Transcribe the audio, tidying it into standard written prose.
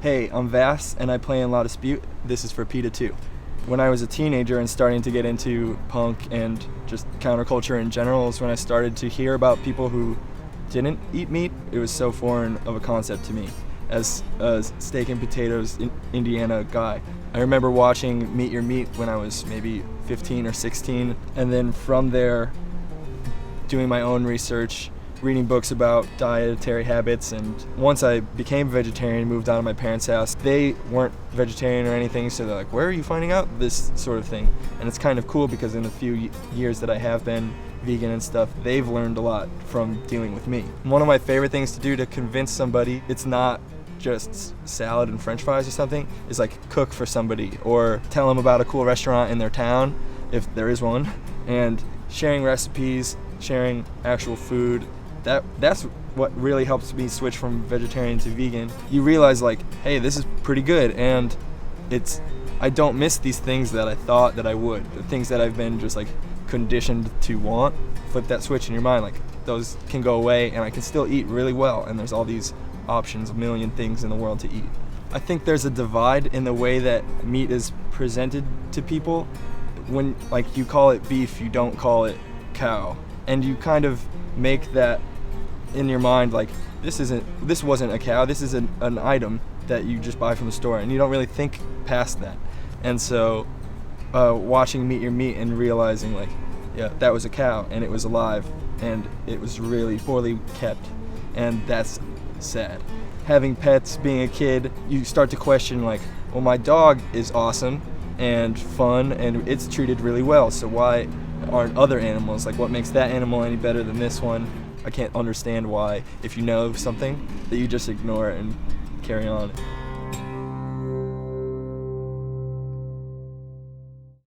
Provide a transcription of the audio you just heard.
Hey, I'm Vass and I play in La Dispute. This is for peta2. When I was a teenager and starting to get into punk and just counterculture in general is when I started to hear about people who didn't eat meat. It was so foreign of a concept to me as a steak and potatoes in Indiana guy. I remember watching Meet Your Meat when I was maybe 15 or 16, and then from there doing my own research, reading books about dietary habits, and once I became vegetarian and moved out of my parents' house, they weren't vegetarian or anything, so they're like, where are you finding out this sort of thing? And it's kind of cool because in the few years that I have been vegan and stuff, they've learned a lot from dealing with me. One of my favorite things to do to convince somebody it's not just salad and french fries or something is like cook for somebody or tell them about a cool restaurant in their town, if there is one, and sharing recipes, sharing actual food. That's what really helps me switch from vegetarian to vegan. You realize like, hey, this is pretty good, and I don't miss these things that I thought that I would, the things that I've been just like conditioned to want. Flip that switch in your mind, like those can go away and I can still eat really well, and there's all these options, a million things in the world to eat. I think there's a divide in the way that meat is presented to people. When like you call it beef, you don't call it cow, and you kind of make that in your mind like this wasn't a cow, this is an item that you just buy from the store, and you don't really think past that. And so watching Meet Your Meat and realizing like, yeah, that was a cow and it was alive and it was really poorly kept, and that's sad. Having pets, being a kid, you start to question like, well, my dog is awesome and fun and it's treated really well, so why aren't other animals, like what makes that animal any better than this one? I can't understand why, if you know something, that you just ignore it and carry on.